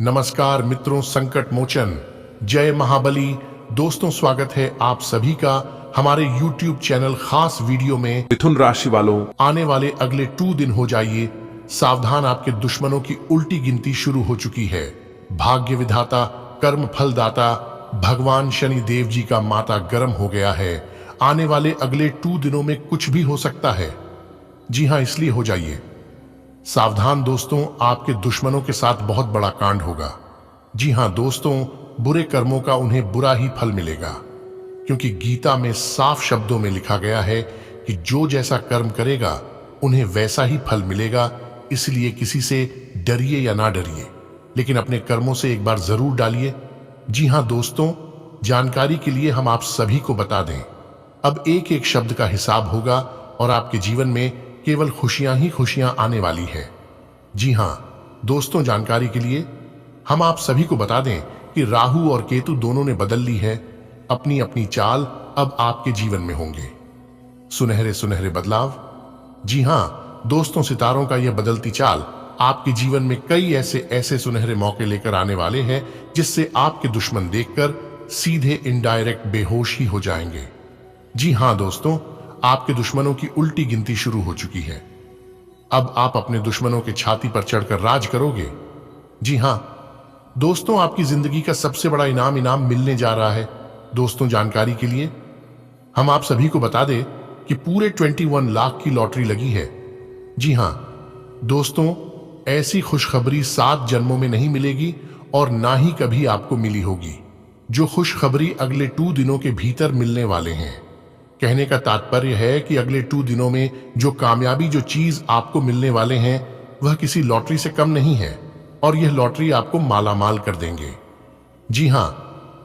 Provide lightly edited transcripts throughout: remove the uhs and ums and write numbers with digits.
नमस्कार मित्रों, संकट मोचन जय महाबली। दोस्तों, स्वागत है आप सभी का हमारे YouTube चैनल खास वीडियो में। मिथुन राशि वालों, आने वाले अगले 2 दिन हो जाइए सावधान, आपके दुश्मनों की उल्टी गिनती शुरू हो चुकी है। भाग्य विधाता, कर्म फलदाता भगवान शनि देव जी का माथा गर्म हो गया है। आने वाले अगले 2 दिनों में कुछ भी हो सकता है। जी हाँ, इसलिए हो जाइए सावधान दोस्तों, आपके दुश्मनों के साथ बहुत बड़ा कांड होगा। जी हां दोस्तों, बुरे कर्मों का उन्हें बुरा ही फल मिलेगा, क्योंकि गीता में साफ शब्दों में लिखा गया है कि जो जैसा कर्म करेगा उन्हें वैसा ही फल मिलेगा। इसलिए किसी से डरिए या ना डरिए, लेकिन अपने कर्मों से एक बार जरूर डालिए। जी हां दोस्तों, जानकारी के लिए हम आप सभी को बता दें, अब एक एक शब्द का हिसाब होगा और आपके जीवन में केवल खुशियां ही खुशियां आने वाली है। जी हां दोस्तों, जानकारी के लिए हम आप सभी को बता दें कि राहु और केतु दोनों ने बदल ली है। अपनी अपनी चाल अब आपके जीवन में होंगे, सुनहरे सुनहरे बदलाव। जी हां दोस्तों, सितारों का यह बदलती चाल आपके जीवन में कई ऐसे सुनहरे मौके लेकर आने वाले हैं, जिससे आपके दुश्मन देखकर सीधे इनडायरेक्ट बेहोश ही हो जाएंगे। जी हां दोस्तों, आपके दुश्मनों की उल्टी गिनती शुरू हो चुकी है। अब आप अपने दुश्मनों के छाती पर चढ़कर राज करोगे। जी हां दोस्तों, आपकी जिंदगी का सबसे बड़ा इनाम मिलने जा रहा है। दोस्तों, जानकारी के लिए हम आप सभी को बता दें कि पूरे 21 लाख की लॉटरी लगी है। जी हां दोस्तों, ऐसी खुशखबरी 7 जन्मों में नहीं मिलेगी और ना ही कभी आपको मिली होगी। जो खुशखबरी अगले 2 दिनों के भीतर मिलने वाले हैं। कहने का तात्पर्य है कि अगले 2 दिनों में जो कामयाबी, जो चीज आपको मिलने वाले हैं, वह किसी लॉटरी से कम नहीं है और यह लॉटरी आपको मालामाल कर देंगे। जी हां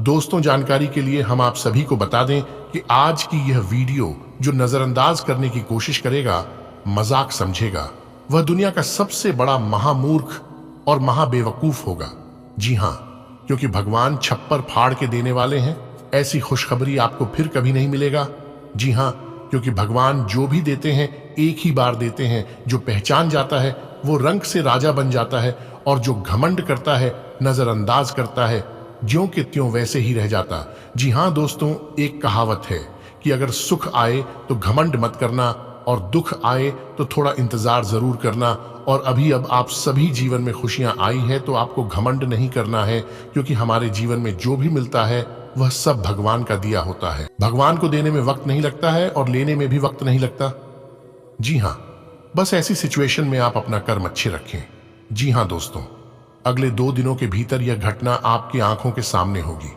दोस्तों, जानकारी के लिए हम आप सभी को बता दें कि आज की यह वीडियो जो नजरअंदाज करने की कोशिश करेगा, मजाक समझेगा, वह दुनिया का सबसे बड़ा महामूर्ख और महाबेवकूफ होगा। जी हां, क्योंकि भगवान छप्पर फाड़ के देने वाले हैं। ऐसी खुशखबरी आपको फिर कभी नहीं मिलेगा। जी हां, क्योंकि भगवान जो भी देते हैं एक ही बार देते हैं। जो पहचान जाता है वो रंग से राजा बन जाता है, और जो घमंड करता है, नजरअंदाज करता है, ज्यों के त्यों वैसे ही रह जाता। जी हां दोस्तों, एक कहावत है कि अगर सुख आए तो घमंड मत करना और दुख आए तो थोड़ा इंतजार जरूर करना। और अब आप सभी जीवन में खुशियां आई है तो आपको घमंड नहीं करना है, क्योंकि हमारे जीवन में जो भी मिलता है वह सब भगवान का दिया होता है। भगवान को देने में वक्त नहीं लगता है और लेने में भी वक्त नहीं लगता। जी हां, बस ऐसी सिचुएशन में आप अपना कर्म अच्छे रखें। जी हां दोस्तों, अगले 2 दिनों के भीतर यह घटना आपकी आंखों के सामने होगी।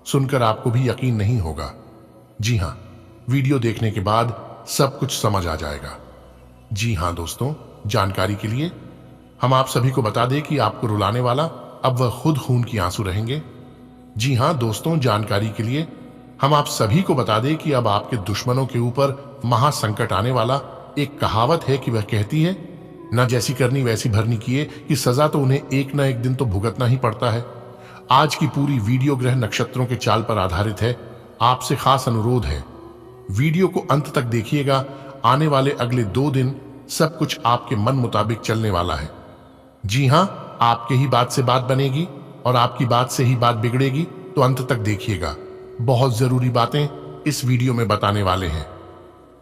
सुनकर आपको भी यकीन नहीं होगा। जी हां, वीडियो देखने के बाद सब कुछ समझ आ जाएगा। जी हां दोस्तों, जानकारी के लिए हम आप सभी को बता दें कि आपको रुलाने वाला अब वह खुद खून की आंसू रहेंगे। जी हां दोस्तों, जानकारी के लिए हम आप सभी को बता दें कि अब आपके दुश्मनों के ऊपर महासंकट आने वाला। एक कहावत है कि वह कहती है, ना जैसी करनी वैसी भरनी किए, कि सजा तो उन्हें एक ना एक दिन तो भुगतना ही पड़ता है। आज की पूरी वीडियो ग्रह नक्षत्रों के चाल पर आधारित है। आपसे खास अनुरोध है, वीडियो को अंत तक देखिएगा। आने वाले अगले 2 दिन सब कुछ आपके मन मुताबिक चलने वाला है। जी हां, आपके ही बात से बात बनेगी और आपकी बात से ही बात बिगड़ेगी, तो अंत तक देखिएगा। बहुत जरूरी बातें इस वीडियो में बताने वाले हैं।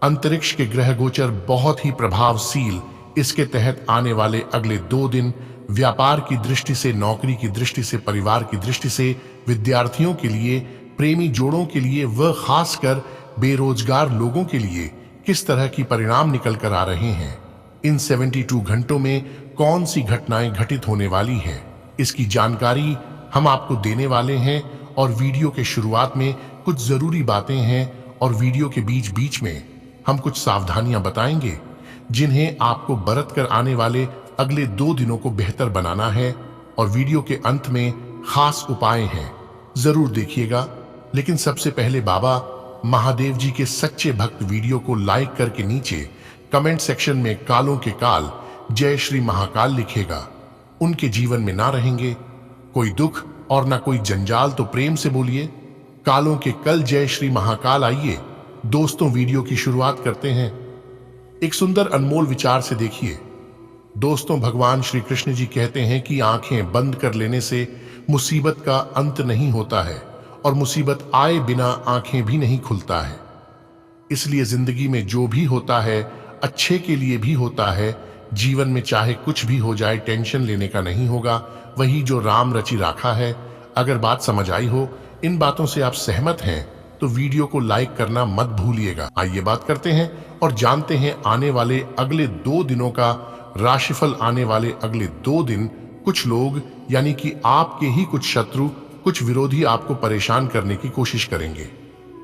अंतरिक्ष के ग्रह गोचर बहुत ही प्रभावशील। इसके तहत आने वाले अगले 2 दिन व्यापार की दृष्टि से, नौकरी की दृष्टि से, परिवार की दृष्टि से, विद्यार्थियों के लिए, प्रेमी जोड़ों के लिए, वह खासकर बेरोजगार लोगों के लिए किस तरह की परिणाम निकल कर आ रहे हैं। इन 72 घंटों में कौन सी घटनाएं घटित होने वाली हैं, इसकी जानकारी हम आपको देने वाले हैं। और वीडियो के शुरुआत में कुछ जरूरी बातें हैं और वीडियो के बीच बीच में हम कुछ सावधानियां बताएंगे, जिन्हें आपको बरत कर आने वाले अगले 2 दिनों को बेहतर बनाना है। और वीडियो के अंत में खास उपाय हैं, जरूर देखिएगा। लेकिन सबसे पहले बाबा महादेव जी के सच्चे भक्त वीडियो को लाइक करके नीचे कमेंट सेक्शन में कालों के काल जय श्री महाकाल लिखेगा। उनके जीवन में ना रहेंगे कोई दुख और ना कोई जंजाल, तो प्रेम से बोलिए कालों के कल जय श्री महाकाल। आइए दोस्तों, वीडियो की शुरुआत करते हैं। एक सुंदर अनमोल विचार से देखिए, दोस्तों, भगवान श्री कृष्ण जी कहते हैं कि आंखें बंद कर लेने से मुसीबत का अंत नहीं होता है और मुसीबत आए बिना आंखें भी नहीं खुलता है। इसलिए जिंदगी में जो भी होता है अच्छे के लिए भी होता है। जीवन में चाहे कुछ भी हो जाए, टेंशन लेने का नहीं होगा, वही जो राम रचि राखा है। अगर बात समझ आई हो, इन बातों से आप सहमत हैं, तो वीडियो को लाइक करना मत भूलिएगा। आइए बात करते हैं और जानते हैं आने वाले अगले 2 दिनों का राशिफल। आने वाले अगले 2 दिन कुछ लोग यानी कि आपके ही कुछ शत्रु, कुछ विरोधी आपको परेशान करने की कोशिश करेंगे,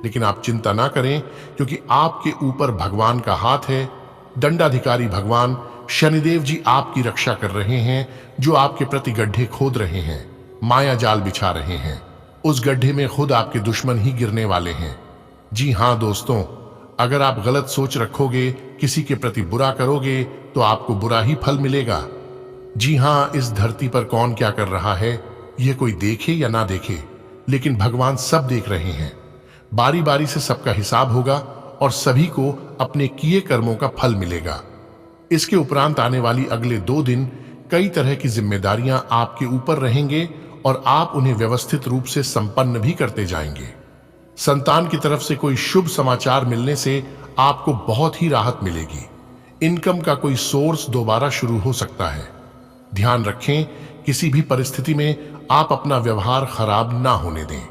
लेकिन आप चिंता ना करें, क्योंकि आपके ऊपर भगवान का हाथ है। दंडाधिकारी भगवान शनिदेव जी आपकी रक्षा कर रहे हैं, जो आपके प्रति गड्ढे खोद रहे हैं, माया जाल बिछा रहे हैं। उस गड्ढे में खुद आपके दुश्मन ही गिरने वाले हैं। जी हां दोस्तों, अगर आप गलत सोच रखोगे, किसी के प्रति बुरा करोगे, तो आपको बुरा ही फल मिलेगा। जी हां, इस धरती पर कौन क्या कर रहा है, यह कोई देखे या ना देखे, लेकिन भगवान सब देख रहे हैं। बारी बारी से सबका हिसाब होगा और सभी को अपने किए कर्मों का फल मिलेगा। इसके उपरांत आने वाली अगले 2 दिन कई तरह की जिम्मेदारियां आपके ऊपर रहेंगे और आप उन्हें व्यवस्थित रूप से संपन्न भी करते जाएंगे। संतान की तरफ से कोई शुभ समाचार मिलने से आपको बहुत ही राहत मिलेगी। इनकम का कोई सोर्स दोबारा शुरू हो सकता है। ध्यान रखें, किसी भी परिस्थिति में आप अपना व्यवहार खराब ना होने दें।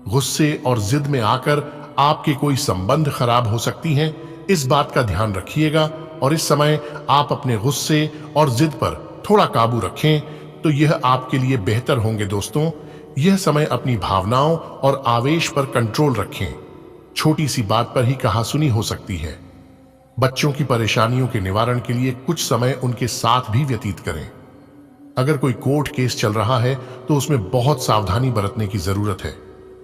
गुस्से और जिद में आकर आपके कोई संबंध खराब हो सकती हैं, इस बात का ध्यान रखिएगा। और इस समय आप अपने गुस्से और जिद पर थोड़ा काबू रखें, तो यह आपके लिए बेहतर होंगे। दोस्तों, यह समय अपनी भावनाओं और आवेश पर कंट्रोल रखें। छोटी सी बात पर ही कहासुनी हो सकती है। बच्चों की परेशानियों के निवारण के लिए कुछ समय उनके साथ भी व्यतीत करें। अगर कोई कोर्ट केस चल रहा है तो उसमें बहुत सावधानी बरतने की जरूरत है।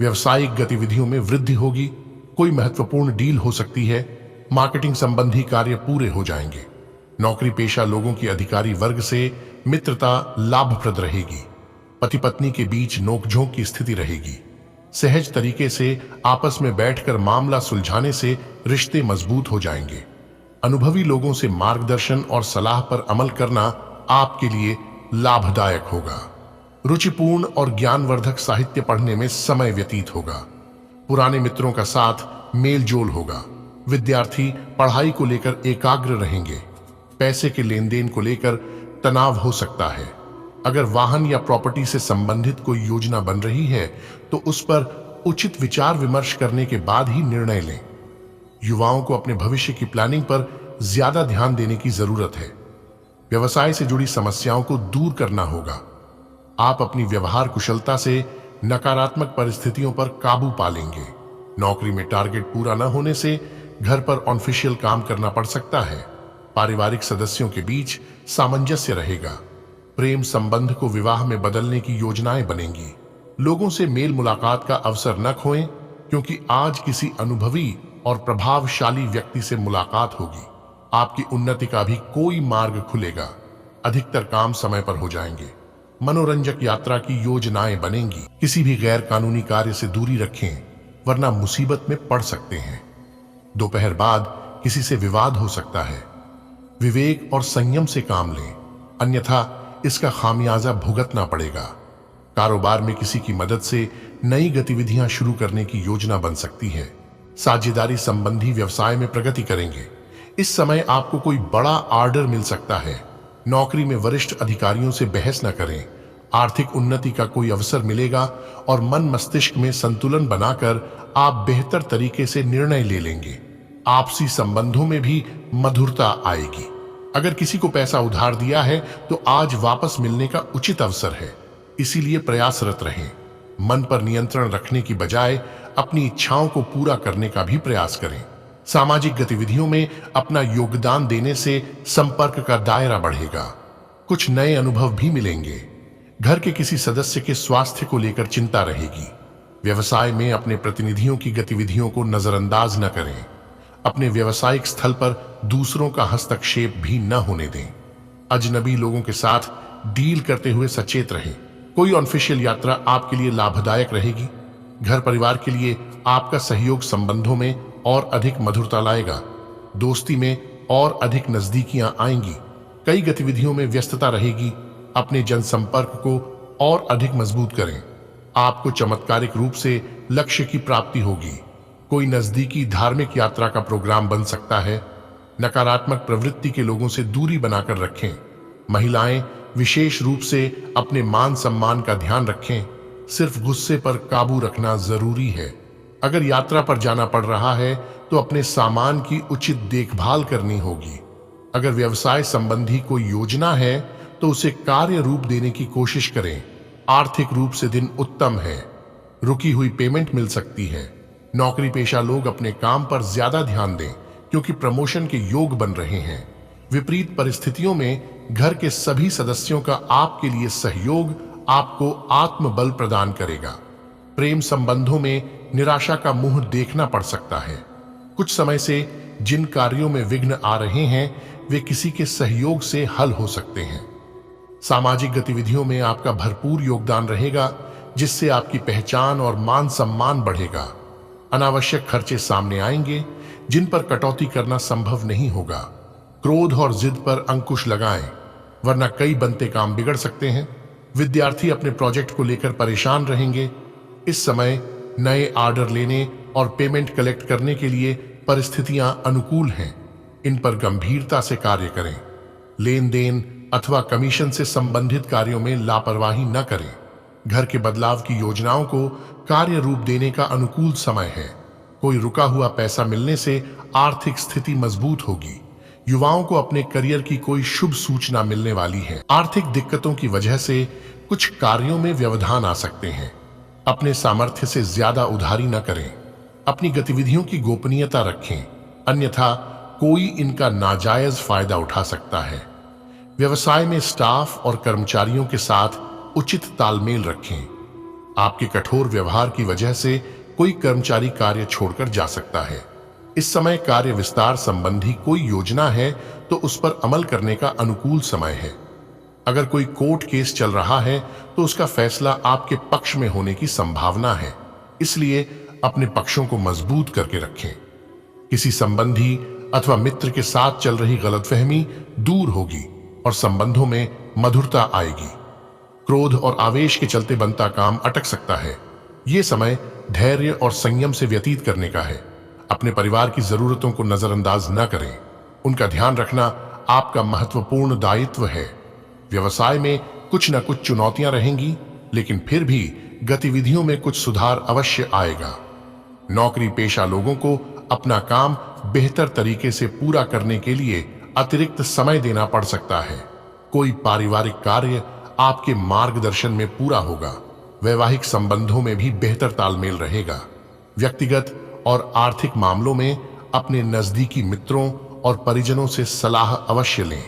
व्यवसायिक गतिविधियों में वृद्धि होगी, कोई महत्वपूर्ण डील हो सकती है, मार्केटिंग संबंधी कार्य पूरे हो जाएंगे। नौकरी पेशा लोगों की अधिकारी वर्ग से मित्रता लाभप्रद रहेगी। पति पत्नी के बीच नोकझोंक की स्थिति रहेगी। सहज तरीके से आपस में बैठकर मामला सुलझाने से रिश्ते मजबूत हो जाएंगे। अनुभवी लोगों से मार्गदर्शन और सलाह पर अमल करना आपके लिए लाभदायक होगा। रुचिपूर्ण और ज्ञानवर्धक साहित्य पढ़ने में समय व्यतीत होगा। पुराने मित्रों का साथ मेल जोल होगा। विद्यार्थी पढ़ाई को लेकर एकाग्र रहेंगे। पैसे के लेन देन को लेकर तनाव हो सकता है। अगर वाहन या प्रॉपर्टी से संबंधित कोई योजना बन रही है तो उस पर उचित विचार विमर्श करने के बाद ही निर्णय लें। युवाओं को अपने भविष्य की प्लानिंग पर ज्यादा ध्यान देने की जरूरत है। व्यवसाय से जुड़ी समस्याओं को दूर करना होगा। आप अपनी व्यवहार कुशलता से नकारात्मक परिस्थितियों पर काबू पा लेंगे। नौकरी में टारगेट पूरा न होने से घर पर ऑफिशियल काम करना पड़ सकता है। पारिवारिक सदस्यों के बीच सामंजस्य रहेगा। प्रेम संबंध को विवाह में बदलने की योजनाएं बनेंगी। लोगों से मेल मुलाकात का अवसर न खोएं, क्योंकि आज किसी अनुभवी और प्रभावशाली व्यक्ति से मुलाकात होगी। आपकी उन्नति का भी कोई मार्ग खुलेगा। अधिकतर काम समय पर हो जाएंगे। मनोरंजक यात्रा की योजनाएं बनेंगी। किसी भी गैर कानूनी कार्य से दूरी रखें, वरना मुसीबत में पड़ सकते हैं। दोपहर बाद किसी से विवाद हो सकता है। विवेक और संयम से काम लें, अन्यथा इसका खामियाजा भुगतना पड़ेगा। कारोबार में किसी की मदद से नई गतिविधियां शुरू करने की योजना बन सकती है। साझेदारी संबंधी व्यवसाय में प्रगति करेंगे। इस समय आपको कोई बड़ा ऑर्डर मिल सकता है। नौकरी में वरिष्ठ अधिकारियों से बहस न करें। आर्थिक उन्नति का कोई अवसर मिलेगा और मन मस्तिष्क में संतुलन बनाकर आप बेहतर तरीके से निर्णय ले लेंगे। आपसी संबंधों में भी मधुरता आएगी। अगर किसी को पैसा उधार दिया है तो आज वापस मिलने का उचित अवसर है, इसीलिए प्रयासरत रहें। मन पर नियंत्रण रखने की बजाय अपनी इच्छाओं को पूरा करने का भी प्रयास करें। सामाजिक गतिविधियों में अपना योगदान देने से संपर्क का दायरा बढ़ेगा। कुछ नए अनुभव भी मिलेंगे। घर के किसी सदस्य के स्वास्थ्य को लेकर चिंता रहेगी। व्यवसाय में अपने प्रतिनिधियों की गतिविधियों को नजरअंदाज न करें। अपने व्यावसायिक स्थल पर दूसरों का हस्तक्षेप भी न होने दें। अजनबी लोगों के साथ डील करते हुए सचेत रहें। कोई ऑफिशियल यात्रा आपके लिए लाभदायक रहेगी। घर परिवार के लिए आपका सहयोग संबंधों में और अधिक मधुरता लाएगा। दोस्ती में और अधिक नजदीकियां आएंगी। कई गतिविधियों में व्यस्तता रहेगी। अपने जनसंपर्क को और अधिक मजबूत करें। आपको चमत्कारिक रूप से लक्ष्य की प्राप्ति होगी। कोई नजदीकी धार्मिक यात्रा का प्रोग्राम बन सकता है। नकारात्मक प्रवृत्ति के लोगों से दूरी बनाकर रखें। महिलाएं विशेष रूप से अपने मान सम्मान का ध्यान रखें। सिर्फ गुस्से पर काबू रखना जरूरी है। अगर यात्रा पर जाना पड़ रहा है तो अपने सामान की उचित देखभाल करनी होगी। अगर व्यवसाय संबंधी कोई योजना है तो उसे कार्य रूप देने की कोशिश करें। आर्थिक रूप से दिन उत्तम है। रुकी हुई पेमेंट मिल सकती है। नौकरी पेशा लोग अपने काम पर ज्यादा ध्यान दें क्योंकि प्रमोशन के योग बन रहे हैं। विपरीत परिस्थितियों में घर के सभी सदस्यों का आपके लिए सहयोग आपको आत्मबल प्रदान करेगा। प्रेम संबंधों में निराशा का मुंह देखना पड़ सकता है। कुछ समय से जिन कार्यों में विघ्न आ रहे हैं वे किसी के सहयोग से हल हो सकते हैं। सामाजिक गतिविधियों में आपका भरपूर योगदान रहेगा जिससे आपकी पहचान और मान सम्मान बढ़ेगा। अनावश्यक खर्चे सामने आएंगे जिन पर कटौती करना संभव नहीं होगा। क्रोध और जिद पर अंकुश लगाएं वरना कई बनते काम बिगड़ सकते हैं। विद्यार्थी अपने प्रोजेक्ट को लेकर परेशान रहेंगे। इस समय नए ऑर्डर लेने और पेमेंट कलेक्ट करने के लिए परिस्थितियां अनुकूल हैं। इन पर गंभीरता से कार्य करें। लेन देन अथवा कमीशन से संबंधित कार्यों में लापरवाही न करें। घर के बदलाव की योजनाओं को कार्य रूप देने का अनुकूल समय है। कोई रुका हुआ पैसा मिलने से आर्थिक स्थिति मजबूत होगी। युवाओं को अपने करियर की कोई शुभ सूचना मिलने वाली है। आर्थिक दिक्कतों की वजह से कुछ कार्यों में व्यवधान आ सकते हैं। अपने सामर्थ्य से ज्यादा उधारी न करें। अपनी गतिविधियों की गोपनीयता रखें, अन्यथा कोई इनका नाजायज फायदा उठा सकता है। व्यवसाय में स्टाफ और कर्मचारियों के साथ उचित तालमेल रखें। आपके कठोर व्यवहार की वजह से कोई कर्मचारी कार्य छोड़कर जा सकता है। इस समय कार्य विस्तार संबंधी कोई योजना है तो उस पर अमल करने का अनुकूल समय है। अगर कोई कोर्ट केस चल रहा है तो उसका फैसला आपके पक्ष में होने की संभावना है, इसलिए अपने पक्षों को मजबूत करके रखें। किसी संबंधी अथवा मित्र के साथ चल रही गलतफहमी दूर होगी और संबंधों में मधुरता आएगी। क्रोध और आवेश के चलते बनता काम अटक सकता है। ये समय धैर्य और संयम से व्यतीत करने का है। अपने परिवार की जरूरतों को नजरअंदाज न करें। उनका ध्यान रखना आपका महत्वपूर्ण दायित्व है। व्यवसाय में कुछ न कुछ चुनौतियां रहेंगी, लेकिन फिर भी गतिविधियों में कुछ सुधार अवश्य आएगा। नौकरी पेशा लोगों को अपना काम बेहतर तरीके से पूरा करने के लिए अतिरिक्त समय देना पड़ सकता है। कोई पारिवारिक कार्य आपके मार्गदर्शन में पूरा होगा। वैवाहिक संबंधों में भी बेहतर तालमेल रहेगा। व्यक्तिगत और आर्थिक मामलों में अपने नजदीकी मित्रों और परिजनों से सलाह अवश्य लें।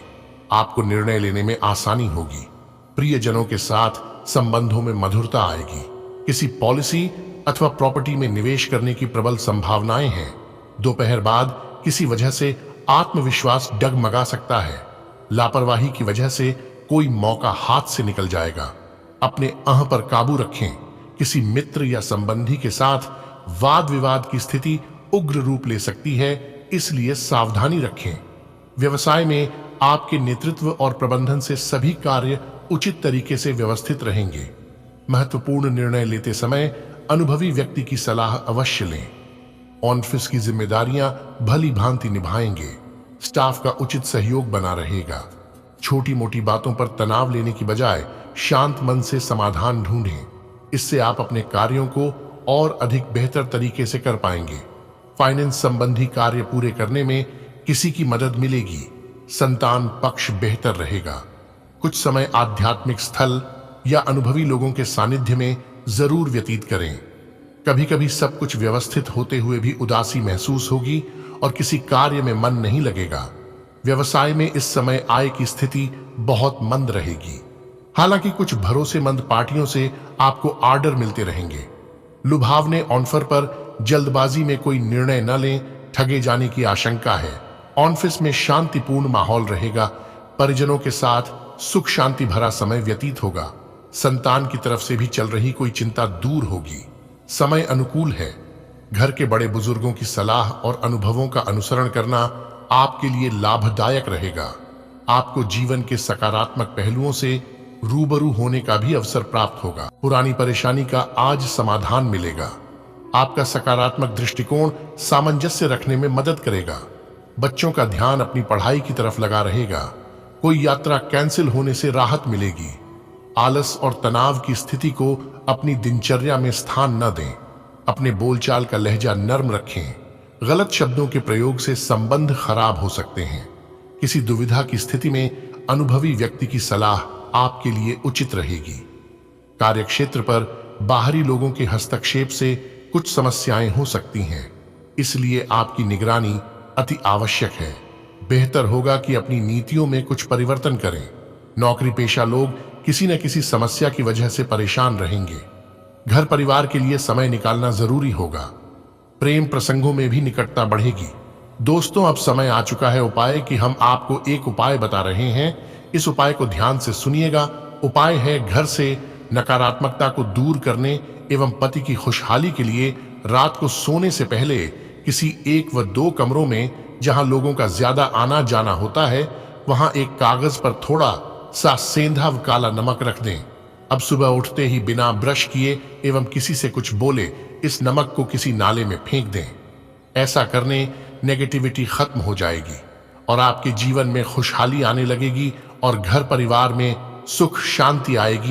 आपको निर्णय लेने में आसानी होगी। प्रियजनों के साथ संबंधों में मधुरता आएगी। किसी पॉलिसी अथवा प्रॉपर्टी में निवेश करने की प्रबल संभावनाएं हैं। दोपहर बाद किसी वजह से आत्मविश्वास डगमगा सकता है। लापरवाही की वजह से कोई मौका हाथ से निकल जाएगा। अपने अह पर काबू रखें। किसी मित्र या संबंधी के साथ वाद विवाद की स्थिति उग्र रूप ले सकती है, इसलिए सावधानी रखें। व्यवसाय में आपके नेतृत्व और प्रबंधन से सभी कार्य उचित तरीके से व्यवस्थित रहेंगे। महत्वपूर्ण निर्णय लेते समय अनुभवी व्यक्ति की सलाह अवश्य लें। ऑफिस की जिम्मेदारियां भली भांति निभाएंगे। स्टाफ का उचित सहयोग बना रहेगा। छोटी मोटी बातों पर तनाव लेने की बजाय शांत मन से समाधान ढूंढें। इससे आप अपने कार्यों को और अधिक बेहतर तरीके से कर पाएंगे। फाइनेंस संबंधी कार्य पूरे करने में किसी की मदद मिलेगी। संतान पक्ष बेहतर रहेगा। कुछ समय आध्यात्मिक स्थल या अनुभवी लोगों के सानिध्य में जरूर व्यतीत करें। कभी कभी सब कुछ व्यवस्थित होते हुए भी उदासी महसूस होगी और किसी कार्य में मन नहीं लगेगा। व्यवसाय में इस समय आय की स्थिति बहुत मंद रहेगी। हालांकि कुछ भरोसेमंद पार्टियों से आपको ऑर्डर मिलते रहेंगे। लुभावने ऑफर पर जल्दबाजी में कोई निर्णय न लें, ठगे जाने की आशंका है। ऑफिस में शांतिपूर्ण माहौल रहेगा। परिजनों के साथ सुख शांति भरा समय व्यतीत होगा। संतान की तरफ से भी चल रही कोई चिंता दूर होगी। समय अनुकूल है। घर के बड़े बुजुर्गों की सलाह और अनुभवों का अनुसरण करना आपके लिए लाभदायक रहेगा। आपको जीवन के सकारात्मक पहलुओं से रूबरू होने का भी अवसर प्राप्त होगा। पुरानी परेशानी का आज समाधान मिलेगा। आपका सकारात्मक दृष्टिकोण सामंजस्य रखने में मदद करेगा। बच्चों का ध्यान अपनी पढ़ाई की तरफ लगा रहेगा। कोई यात्रा कैंसिल होने से राहत मिलेगी। आलस और तनाव की स्थिति को अपनी दिनचर्या में स्थान न दें। अपने बोलचाल का लहजा नर्म रखें। गलत शब्दों के प्रयोग से संबंध खराब हो सकते हैं। किसी दुविधा की स्थिति में अनुभवी व्यक्ति की सलाह आपके लिए उचित रहेगी। कार्यक्षेत्र पर बाहरी लोगों के हस्तक्षेप से कुछ समस्याएं हो सकती हैं, इसलिए आपकी निगरानी अति आवश्यक है। बेहतर होगा कि अपनी नीतियों में कुछ परिवर्तन करें। नौकरी पेशा लोग किसी न किसी समस्या की वजह से परेशान रहेंगे। घर परिवार के लिए समय निकालना जरूरी होगा। प्रेम प्रसंगों में भी निकटता बढ़ेगी। दोस्तों, अब समय आ चुका है उपाय कि हम आपको एक उपाय बता रहे हैं। इस उपाय को ध्यान से सुनिएगा। उपाय है घर से नकारात्मकता को दूर करने एवं पति की खुशहाली के लिए रात को सोने से पहले किसी 1 व 2 कमरों में जहां लोगों का ज्यादा आना जाना होता है, वहां एक कागज पर थोड़ा सा सेंधा व काला नमक रख दें। अब सुबह उठते ही बिना ब्रश किए एवं किसी से कुछ बोले इस नमक को किसी नाले में फेंक दें। ऐसा करने नेगेटिविटी खत्म हो जाएगी और आपके जीवन में खुशहाली आने लगेगी और घर परिवार में सुख शांति आएगी।